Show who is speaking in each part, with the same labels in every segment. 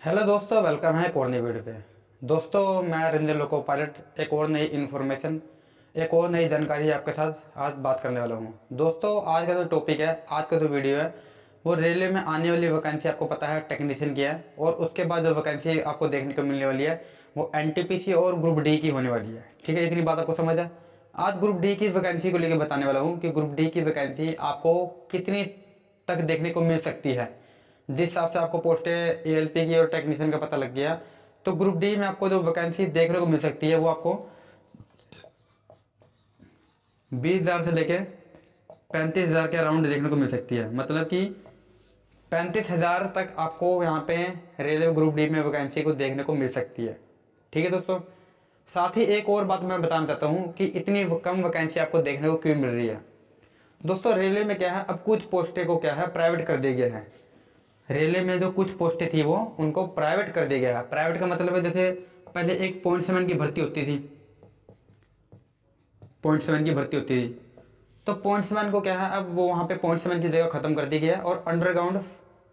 Speaker 1: Hello दोस्तों, welcome है एक और नई वीडियो पे। दोस्तों, मैं रिंदर लोको पायलट एक और नई इन्फॉर्मेशन, एक और नई जानकारी आपके साथ आज बात करने वाला हूँ। दोस्तों, आज का जो टॉपिक है, आज का जो वीडियो है, वो रेलवे में आने वाली वैकेंसी आपको पता है टेक्नीशियन की है। और उसके बाद जो वैकेंसी आपको देखने को मिलने वाली है वो एनटीपीसी और ग्रुप डी की होने वाली है। ठीक है, इतनी बात आपको समझ है। आज ग्रुप डी की वैकेंसी को लेकर बताने वाला हूँ कि ग्रुप डी की वैकेंसी आपको कितनी तक देखने को मिल सकती है। जिस हिसाब से आपको पोस्टें एएलपी की और टेक्नीशियन का पता लग गया, तो ग्रुप डी में आपको जो वैकेंसी देखने को मिल सकती है वो आपको 20,000 से लेके 35,000 के अराउंड देखने को मिल सकती है। मतलब कि 35,000 तक आपको यहाँ पे रेलवे ग्रुप डी में वैकेंसी को देखने को मिल सकती है। ठीक है दोस्तों, साथ ही एक और बात मैं बताना चाहता हूँ कि इतनी कम वैकेंसी आपको देखने को क्यों मिल रही है। दोस्तों, रेलवे में क्या है, अब कुछ पोस्टें को क्या है प्राइवेट कर दिया गया है। रेलवे में जो कुछ पोस्टें थी वो उनको प्राइवेट कर दिया गया है। प्राइवेट का मतलब है, जैसे पहले एक पॉइंट्समैन की भर्ती होती थी, पॉइंट्समैन की भर्ती होती थी, तो पॉइंट्समैन को क्या है, अब वो वहाँ पे पॉइंट्समैन की जगह खत्म कर दी गई है और अंडरग्राउंड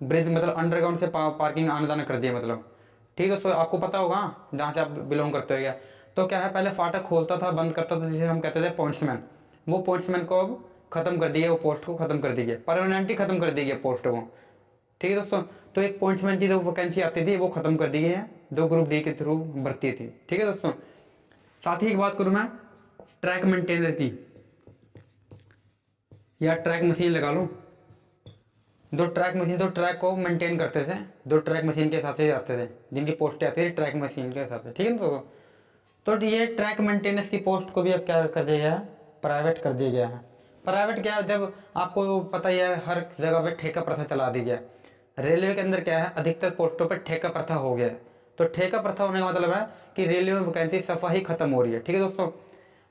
Speaker 1: ब्रिज, मतलब अंडरग्राउंड से पार्किंग आना जाना कर दिया। मतलब ठीक है दोस्तों, आपको पता होगा जहाँ से आप बिलोंग करते हो गया, तो क्या है, पहले फाटक खोलता था, बंद करता था, जिसे हम कहते थे पॉइंट्समैन। वो पॉइंट्समैन को अब खत्म कर दिया, वो पोस्ट को खत्म कर दी गई, परमानेंटली खत्म कर दी गई पोस्ट को। ठीक है दोस्तों, तो एक पॉइंट्समैन की जो वैकेंसी आती थी वो खत्म कर दी गई है, जो ग्रुप डी के थ्रू भर्ती थी। ठीक है दोस्तों, साथ ही एक बात करूँ मैं ट्रैक मेंटेनर की, या ट्रैक मशीन लगा लो। दो ट्रैक मशीन, दो ट्रैक को मेंटेन करते थे, दो ट्रैक मशीन के हिसाब से आते थे, जिनकी पोस्टें आती थी ट्रैक मशीन के हिसाब से। ठीक है ना तो ये ट्रैक मेंटेनेंस की पोस्ट को भी अब क्या कर दिया गया है, प्राइवेट कर दिया गया है। प्राइवेट क्या है, जब आपको पता ही है हर जगह पे ठेका प्रथा चला दी गया है। रेलवे के अंदर क्या है, अधिकतर पोस्टों पर ठेका प्रथा हो गया है। तो ठेका प्रथा होने का मतलब है कि रेलवे में वैकेंसी सफा ही खत्म हो रही है। ठीक है दोस्तों,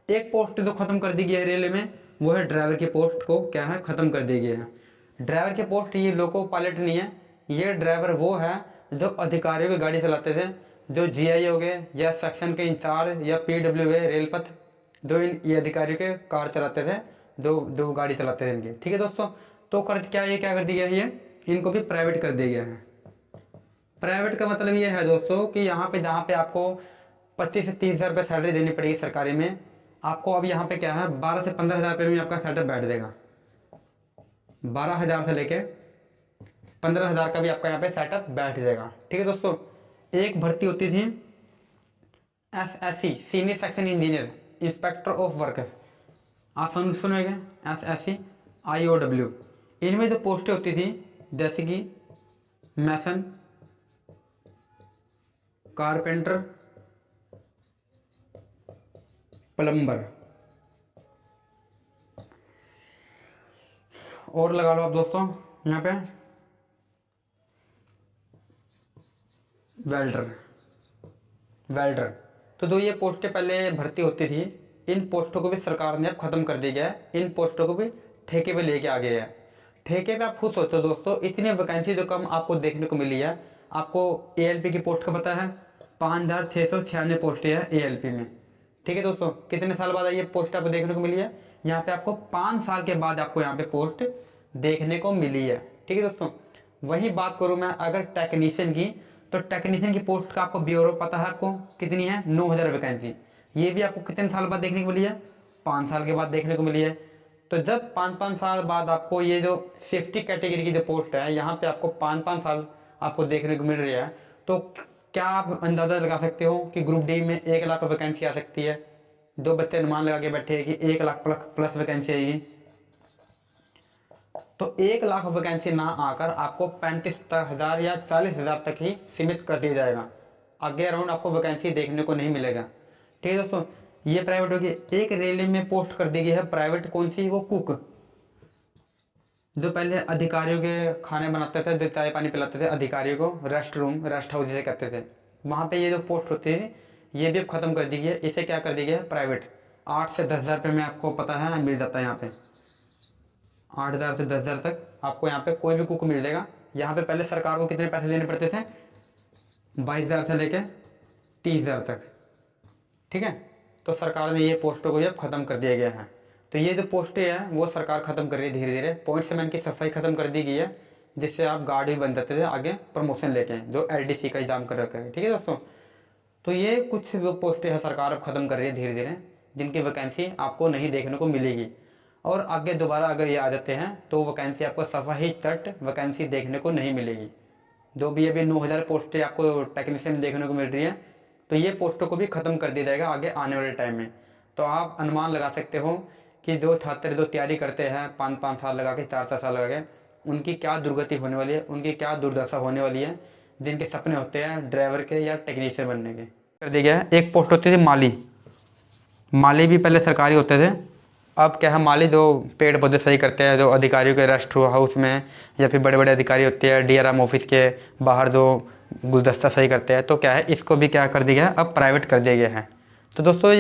Speaker 1: एक पोस्ट जो खत्म कर दी गई है रेलवे में, वो है ड्राइवर की पोस्ट को क्या है, खत्म कर दी गई है। ड्राइवर की पोस्ट ये लोको पायलट नहीं है, ये ड्राइवर वो है जो अधिकारियों की गाड़ी चलाते थे, जो जीआई हो गए या सेक्शन के इंचार्ज या पीडब्ल्यू रेलपथ, जो ये अधिकारियों के कार चलाते थे, जो जो गाड़ी चलाते थे इनके। ठीक है दोस्तों, तो कर क्या ये क्या कर दिया है, ये इनको भी प्राइवेट कर दिया गया है। प्राइवेट का मतलब ये है दोस्तों कि यहाँ पे जहाँ पे आपको 25 से 30,000 रुपये सैलरी देनी पड़ेगी सरकारी में, आपको अब यहाँ पे क्या है 12 से 15,000 रुपये में आपका सेटअप बैठ जाएगा। 12,000 से लेके 15,000 का भी आपका यहाँ पे सेटअप बैठ जाएगा। ठीक है दोस्तों, एक भर्ती होती थी SSC, senior section engineer inspector of workers, आप सुनेंगे SSC IOW। इनमें जो पोस्टें होती थी जैसे कि मैसन, कारपेंटर, प्लम्बर, और लगा लो आप दोस्तों यहाँ पे वेल्डर, वेल्डर। तो जो ये पोस्टें पहले भर्ती होती थी, इन पोस्टों को भी सरकार ने अब खत्म कर दिया है। इन पोस्टों को भी ठेके पे लेके आ गया है। ठेके पे आप खुद सोचो दोस्तों, इतनी वैकेंसी जो कम आपको देखने को मिली है। आपको एएलपी की पोस्ट का पता है, 5,696 पोस्टें है एएलपी में। ठीक है दोस्तों, कितने साल बाद ये पोस्ट आपको देखने को मिली है, यहाँ पे आपको 5 साल के बाद आपको यहाँ पे पोस्ट देखने को मिली है। ठीक है दोस्तों, वही बात करूँ मैं अगर टेक्नीशियन की, तो टेक्नीशियन की पोस्ट का आपको ब्यूरो पता है आपको कितनी है, 9,000 वैकेंसी। ये भी आपको कितने साल बाद देखने को मिली है, 5 साल के बाद देखने को मिली है। तो जब 5-5 साल बाद आपको ये जो सेफ्टी कैटेगरी की जो पोस्ट है, यहाँ पे आपको 5-5 साल आपको देखने को मिल रही है, तो क्या आप अंदाज़ा लगा सकते हो कि ग्रुप डी में 1 लाख वैकेंसी आ सकती है। दो बच्चे अनुमान लगा के बैठे हैं कि 1 लाख प्लस वैकेंसी आएगी। तो 1 लाख वैकेंसी ना आकर आपको 35,000 या 40,000 तक ही सीमित कर दिया जाएगा। आगे अराउंड आपको वैकेंसी देखने को नहीं मिलेगा। ठीक है दोस्तों, ये प्राइवेट होगी। एक रेलवे में पोस्ट कर दी गई है प्राइवेट, कौन सी, वो कुक, जो पहले अधिकारियों के खाने बनाते थे, जो चाय पानी पिलाते थे अधिकारियों को, रेस्ट रूम, रेस्ट हाउस जिसे कहते थे, वहाँ पे ये जो पोस्ट होती है ये भी अब खत्म कर दी गई है। इसे क्या कर दी गई है, प्राइवेट। 8 से 10,000 रुपये में आपको पता है मिल जाता है यहाँ पे, 8,000 से 10,000 तक आपको यहाँ पे कोई भी कुक मिल जाएगा। यहाँ पे पहले सरकार को कितने पैसे देने पड़ते थे, 22,000 से लेके 30,000 तक। ठीक है, तो सरकार ने ये पोस्टों को भी अब खत्म कर दिया गया है। तो ये जो पोस्टें हैं वो सरकार खत्म कर रही है धीरे धीरे। पॉइंट्समैन की सफाई खत्म कर दी गई है, जिससे आप गार्ड भी बन सकते थे आगे प्रमोशन लेके, जो LDC का एग्ज़ाम कर रखे हैं। ठीक है दोस्तों, तो ये कुछ वो पोस्टें है सरकार अब ख़त्म कर रही है धीरे धीरे, जिनकी वैकेंसी आपको नहीं देखने को मिलेगी। और आगे दोबारा अगर ये आ जाते हैं तो वैकेंसी आपको सफा ही तट वैकेंसी देखने को नहीं मिलेगी। जो भी अभी 9,000 पोस्टें आपको टेक्नीशियन देखने को मिल रही है, तो ये पोस्टों को भी ख़त्म कर दिया जाएगा आगे आने वाले टाइम में। तो आप अनुमान लगा सकते हो कि जो छात्र जो तैयारी करते हैं 5-5 साल लगा के, 4-4 साल लगा के, उनकी क्या दुर्गति होने वाली है, उनकी क्या दुर्दशा होने वाली है, जिनके सपने होते हैं ड्राइवर के या टेक्नीशियन बनने के। कर दिया गया है। एक पोस्ट होती थी माली, माली भी पहले सरकारी होते थे, अब क्या है माली जो पेड़ पौधे सही करते हैं, जो अधिकारियों के रेस्ट हाउस में या फिर बड़े बड़े अधिकारी होते हैं DRM ऑफिस के बाहर जो गुलदस्ता सही करते हैं, तो क्या है इसको भी क्या कर दिया गया है, अब प्राइवेट कर दिया गया है। तो दोस्तों ये